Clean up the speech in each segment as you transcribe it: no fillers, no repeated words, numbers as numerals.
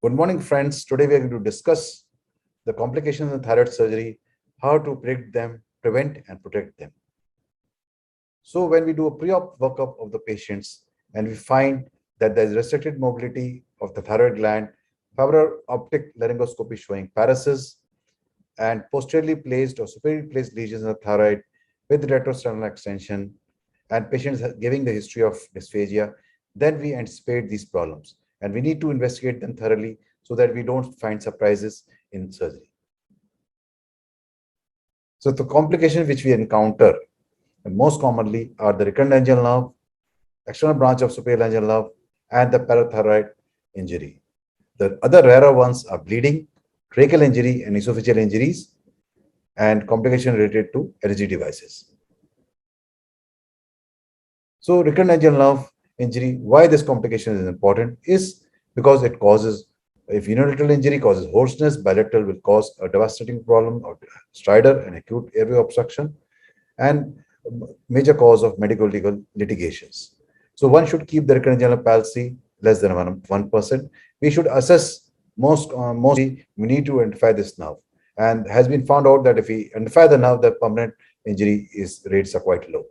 Good morning, friends. Today we are going to discuss the complications of thyroid surgery, how to predict them, prevent, and protect them. So, when we do a pre-op workup of the patients and we find that there is restricted mobility of the thyroid gland, fiber optic laryngoscopy showing paresis, and posteriorly placed or superiorly placed lesions in the thyroid with retrosternal extension, and patients giving the history of dysphagia, then we anticipate these problems. And we need to investigate them thoroughly so that we don't find surprises in surgery. So the complications which we encounter most commonly are the recurrent laryngeal nerve, external branch of superior laryngeal nerve, and the parathyroid injury. The other rarer ones are bleeding, tracheal injury, and esophageal injuries, and complications related to LG devices. So recurrent laryngeal nerve injury, why this complication is important is because it causes, if unilateral injury causes hoarseness, bilateral will cause a devastating problem of stridor and acute airway obstruction, and major cause of medical legal litigations. So one should keep the recurrent laryngeal palsy less than 1%. We should assess mostly we need to identify this nerve, and has been found out that if we identify the nerve, the permanent injury rates are quite low.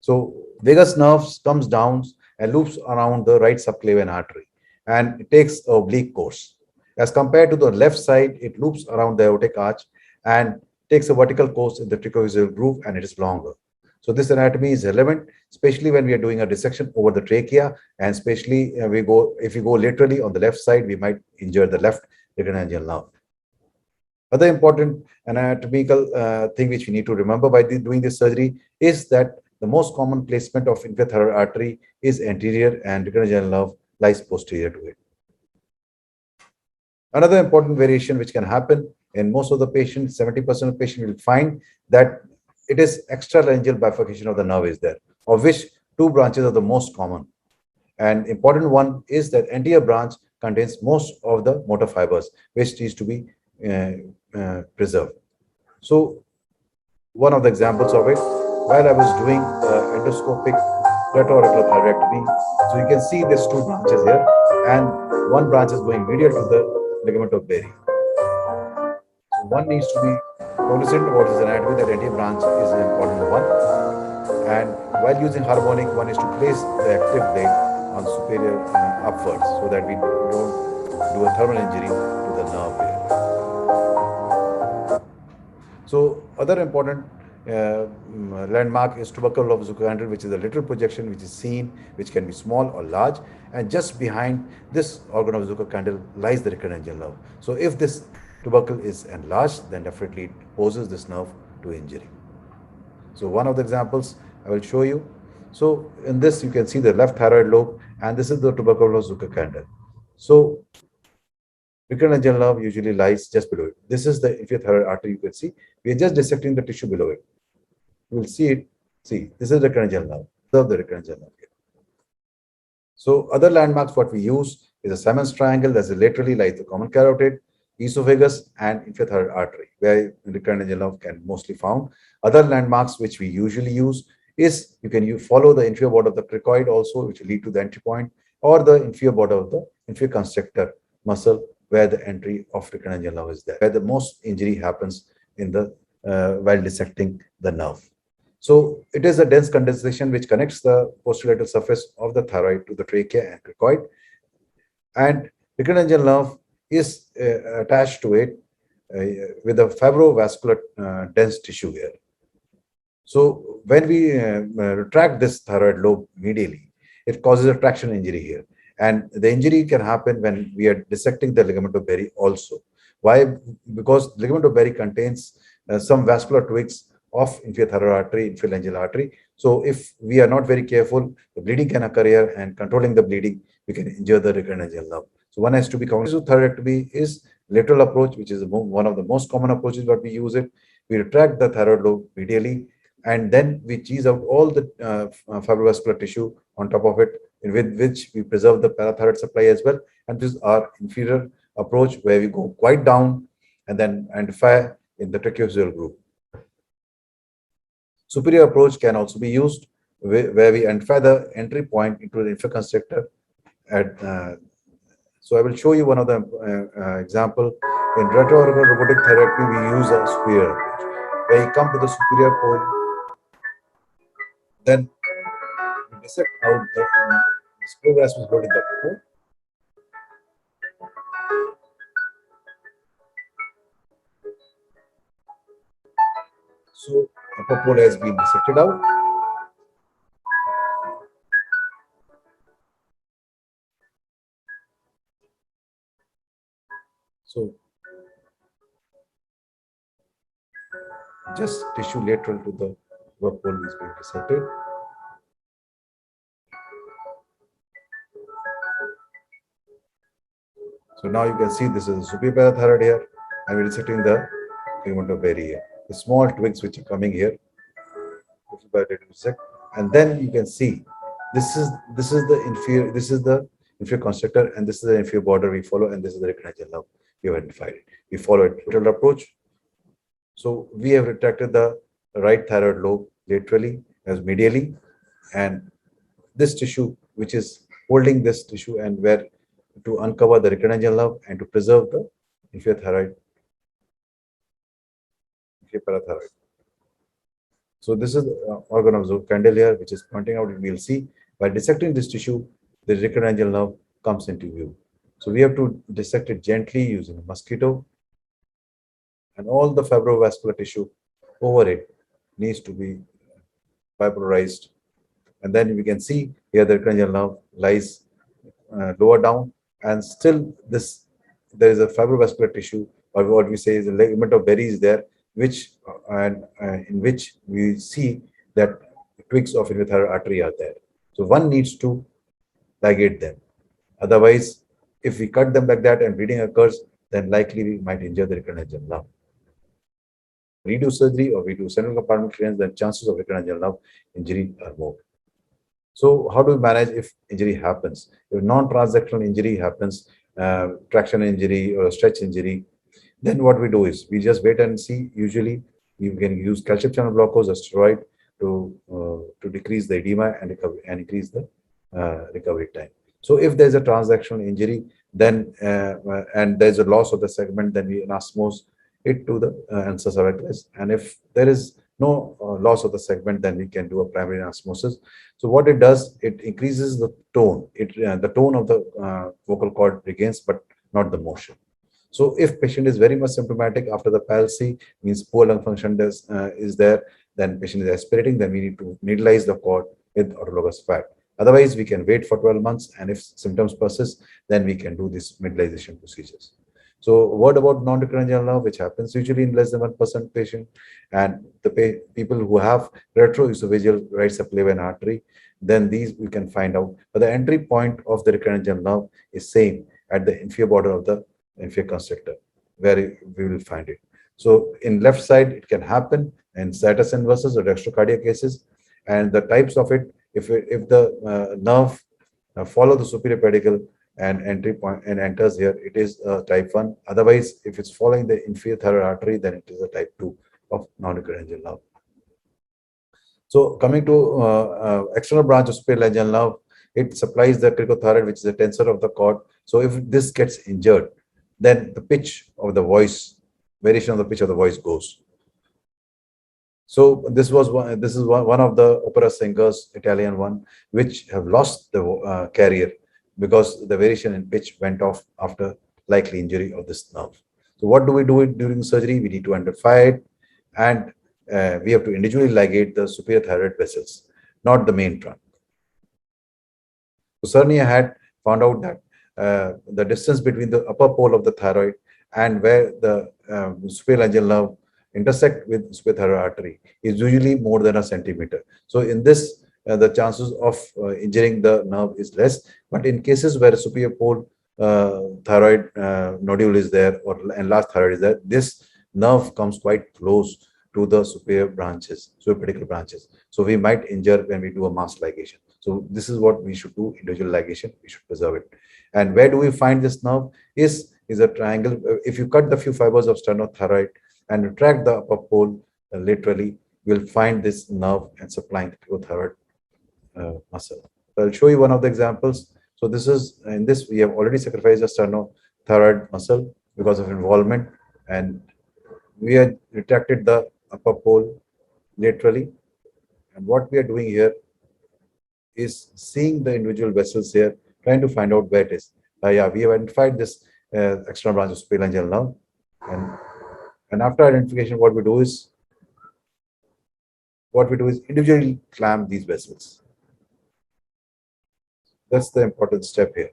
So vagus nerve comes down and loops around the right subclavian artery, and it takes a oblique course. As compared to the left side, it loops around the aortic arch and takes a vertical course in the tricuspidal groove, and it is longer. So this anatomy is relevant, especially when we are doing a dissection over the trachea, and especially if we go laterally on the left side, we might injure the left recurrent nerve. Other important anatomical thing which we need to remember by doing this surgery is that the most common placement of inferior thyroid artery is anterior, and recurrent nerve lies posterior to it. Another important variation which can happen in most of the patients, 70% of patients will find that it is extralaryngeal bifurcation of the nerve is there, of which two branches are the most common. And important one is that anterior branch contains most of the motor fibers, which needs to be preserved. So one of the examples of it, while I was doing endoscopic retroauricular thyroidectomy, so you can see these two branches here, and one branch is going medial to the ligament of Berry. So one needs to be cognizant about his anatomy that anterior branch is an important one. And while using harmonic, one is to place the active blade on superior upwards so that we don't do a thermal injury to the nerve here. So other important landmark is tubercle of Zucker, which is a lateral projection which is seen, which can be small or large, and just behind this organ of Zucker lies the recurrent nerve. So if this tubercle is enlarged, then definitely it poses this nerve to injury. So one of the examples I will show you. So in this you can see the left thyroid lobe, and this is the tubercle of Zucker. So recurrent nerve usually lies just below it. This is the inferior thyroid artery. You can see we are just dissecting the tissue below it. You will see it. See, this is the recurrent nerve. Observe the recurrent nerve here. So other landmarks what we use is a Simon's triangle. That's laterally lies the common carotid, esophagus, and inferior thyroid artery, where recurrent nerve can mostly found. Other landmarks which we usually use is you follow the inferior border of the cricoid also, which will lead to the entry point, or the inferior border of the inferior constrictor muscle, where the entry of recurrent nerve is there, where the most injury happens in the while dissecting the nerve. So it is a dense condensation which connects the posterolateral surface of the thyroid to the trachea and cricoid, and recurrent nerve is attached to it with a fibrovascular dense tissue here. So when we retract this thyroid lobe medially, it causes a traction injury here. And the injury can happen when we are dissecting the ligament of Berry also. Why? Because ligament of Berry contains some vascular twigs of inferior thyroid artery, inferior laryngeal artery. So if we are not very careful, the bleeding can occur here, and controlling the bleeding, we can injure the recurrent laryngeal nerve. So one has to be cognizant. Thyroidectomy is lateral approach, which is one of the most common approaches that we use it. We retract the thyroid lobe medially, and then we tease out all the fibrovascular tissue on top of it, with which we preserve the parathyroid supply as well. And this is our inferior approach, where we go quite down and then identify in the tracheostomial groove. Superior approach can also be used, where we identify the entry point into the inferior constrictor at So I will show you one of the example. In retroorbital robotic therapy, we use a superior approach. When you come to the superior pole, then we dissect out the progress was holding the pole. So upper pole has been dissected out. So just tissue lateral to the upper pole is being dissected. So now you can see this is the superior parathyroid here, and we're dissecting the ligament of Berry here. The small twigs which are coming here, and then you can see this is the inferior constrictor, and this is the inferior border we follow, and this is the rectangulum nerve we have identified it. We follow a lateral approach. So we have retracted the right thyroid lobe laterally as medially, and this tissue which is holding this tissue and where to uncover the rectangulum nerve and to preserve the inferior thyroid, inferior parathyroid. So this is the organ of Zucker-Kandel here, which is pointing out. We will see by dissecting this tissue, the rectangulum nerve comes into view. So we have to dissect it gently using a mosquito, and all the fibrovascular tissue over it needs to be fibrillized. And then we can see here the rectangulum nerve lies lower down, and still there is a fibrovascular tissue, or what we say is a ligament of Berry is there, which in which we see that twigs of inferior artery are there. So one needs to ligate them. Otherwise, if we cut them like that and bleeding occurs, then likely we might injure the rectangulum nerve. Redo surgery or we do central compartment clearance, then chances of rectangulum nerve injury are more. So how do we manage if injury happens? If non-transactional injury happens, traction injury or stretch injury, then what we do is we just wait and see. Usually, you can use calcium channel blockers or steroid to decrease the edema and recovery and increase the recovery time. So if there's a transactional injury, then and there's a loss of the segment, then we anastomose it to the ansa cervicalis. And if there is no loss of the segment, then we can do a primary anastomosis. So what it does, it increases the tone. The tone of the vocal cord regains, but not the motion. So if patient is very much symptomatic after the palsy, means poor lung function is there, then patient is aspirating, then we need to needleize the cord with autologous fat. Otherwise, we can wait for 12 months, and if symptoms persist, then we can do these midlization procedures. So what about non-recurrent nerve, which happens usually in less than 1% patient, and the people who have retroesophageal right subclavian artery, then these we can find out. But the entry point of the recurrent nerve is same at the inferior border of the inferior constrictor, where we will find it. So in left side, it can happen in situs inversus or dextrocardia cases, and the types of it, if the nerve follow the superior pedicle and entry point and enters here, it is type 1. Otherwise, if it's following the inferior thyroid artery, then it is a type 2 of non-recurrent nerve. So coming to external branch of superior laryngeal nerve, it supplies the cricothyroid, which is the tensor of the cord. So if this gets injured, then the pitch of the voice, variation of the pitch of the voice goes. So this is one of the opera singers, Italian one, which have lost the carrier because the variation in pitch went off after likely injury of this nerve. So what do we do during surgery? We need to identify it, and we have to individually ligate the superior thyroid vessels, not the main trunk. So Cernia had found out that the distance between the upper pole of the thyroid and where the superior laryngeal nerve intersect with superior thyroid artery is usually more than a centimeter. So in this, the chances of injuring the nerve is less. But in cases where superior pole thyroid nodule is there or enlarged thyroid is there, this nerve comes quite close to the superior branches, superior pedicle branches. So we might injure when we do a mass ligation. So this is what we should do, individual ligation, we should preserve it. And where do we find this nerve? Is a triangle. If you cut the few fibers of sternothyroid and retract the upper pole laterally, you'll find this nerve and supplying the cricothyroid muscle. So I'll show you one of the examples. So this is, in this, we have already sacrificed the sternothyroid muscle because of involvement, and we have retracted the upper pole laterally. And what we are doing here is seeing the individual vessels here, trying to find out where it is. Yeah, we have identified this external branch of superior now, and after identification, what we do is individually clamp these vessels. That's the important step here.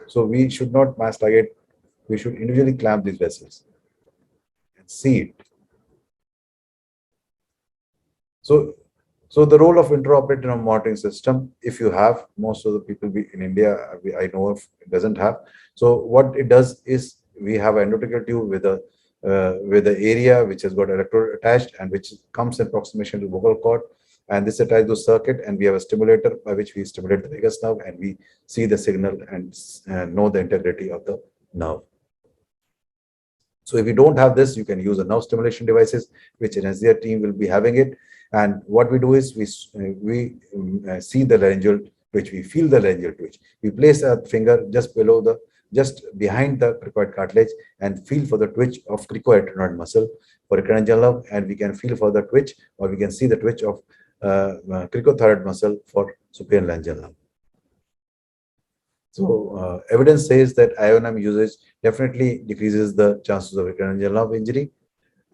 So we should not mass target. We should individually clamp these vessels and see it. So, the role of interoperator monitoring system, if you have, most of the people in India, I know of, it doesn't have. So what it does is we have an endotracheal tube with the area which has got electrode attached and which comes in approximation to vocal cord, and this attached to circuit, and we have a stimulator by which we stimulate the vagus nerve, and we see the signal and know the integrity of the nerve. So if you don't have this, you can use a nerve stimulation devices, which NSDR team will be having it. And what we do is we see the laryngeal twitch, we feel the laryngeal twitch. We place a finger just behind the cricoid cartilage and feel for the twitch of cricoarytenoid muscle for recurrent nerve, and we can feel for the twitch, or we can see the twitch of cricothyroid muscle for superior laryngeal nerve. So evidence says that IONM usage definitely decreases the chances of recurrent nerve injury,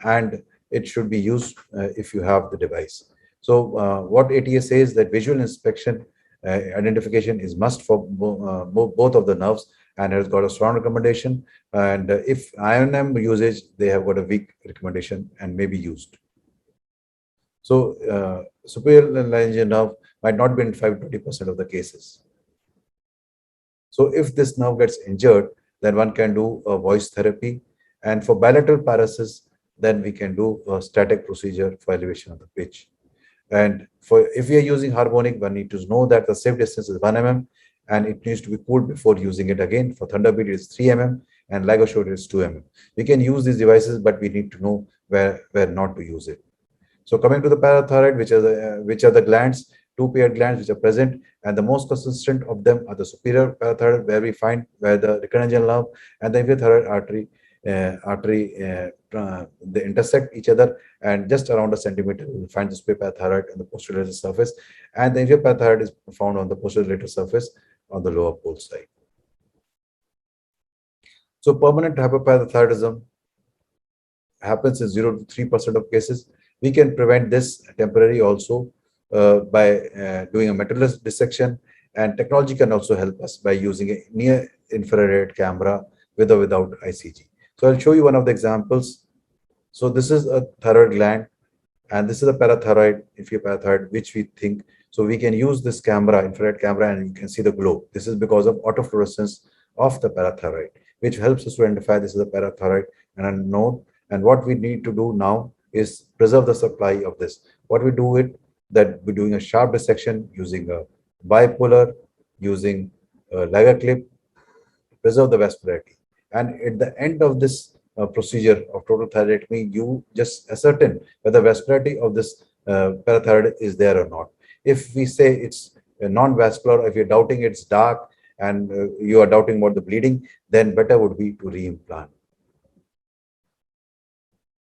and it should be used if you have the device. So what ATA says that visual inspection identification is must for both of the nerves, and has got a strong recommendation. And if IONM usage, they have got a weak recommendation and may be used. So superior laryngeal nerve might not be in 5-20% of the cases. So if this nerve gets injured, then one can do a voice therapy. And for bilateral paresis, then we can do a static procedure for elevation of the pitch. And if we are using harmonic, one needs to know that the safe distance is 1 mm, and it needs to be cooled before using it again. For Thunderbeat, it is 3 mm, and LigoShore is 2 mm. We can use these devices, but we need to know where not to use it. So coming to the parathyroid, which are the glands, two paired glands which are present, and the most consistent of them are the superior parathyroid, where the recurrential nerve and the inferior thyroid artery they intersect each other, and just around a centimeter we will find the superior parathyroid on the posterior surface, and the inferior parathyroid is found on the posterior surface on the lower pole side. So permanent hyperparathyroidism happens in 0 to 3% of cases. We can prevent this temporarily also by doing a medullary dissection, and technology can also help us by using a near infrared camera with or without ICG. So I'll show you one of the examples. So this is a thyroid gland, and this is a parathyroid, inferior parathyroid, which we think. So we can use this camera, infrared camera, and you can see the glow. This is because of autofluorescence of the parathyroid, which helps us to identify this is a parathyroid and unknown. And what we need to do now is preserve the supply of this. What we do it, that we're doing a sharp dissection using a bipolar, using a Liga clip, preserve the vascularity. And at the end of this procedure of total thyroidectomy, you just ascertain whether vascularity of this parathyroid is there or not. If we say it's non-vascular, if you're doubting it's dark, and you are doubting about the bleeding, then better would be to reimplant.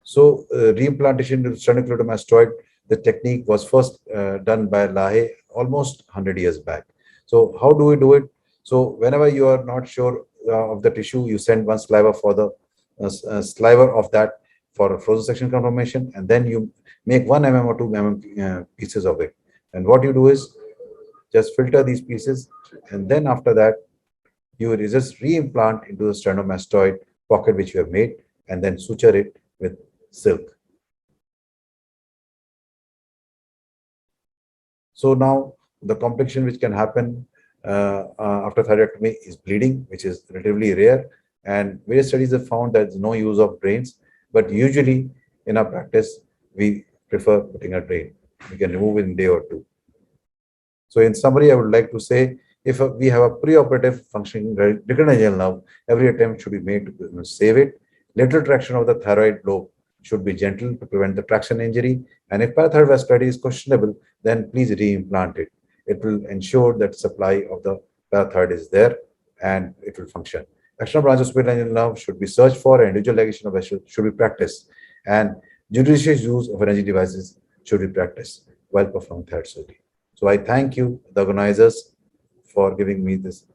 So reimplantation of sternocleidomastoid, the technique was first done by Lahe almost 100 years back. So how do we do it? So whenever you are not sure of the tissue, you send one sliver for the sliver of that for frozen section confirmation, and then you make 1 mm or 2 mm pieces of it. And what you do is just filter these pieces, and then after that, you will just reimplant into the sternomastoid pocket which you have made, and then suture it with silk. So now the complication which can happen after thyroidectomy is bleeding, which is relatively rare, and various studies have found that there's no use of drains, but usually in our practice we prefer putting a drain. We can remove it in a day or two. So in summary, I would like to say, if we have a preoperative functioning recurrent nerve, every attempt should be made to save it. Lateral traction of the thyroid lobe should be gentle to prevent the traction injury. And if parathyroid vascularity is questionable, then please reimplant it. It will ensure that supply of the Parathyroid is there and it will function. External branch of spinal nerve should be searched for, and individual ligation of vessel should be practiced. And judicious use of energy devices should be practiced while performing thyroid surgery. So I thank you, the organizers, for giving me this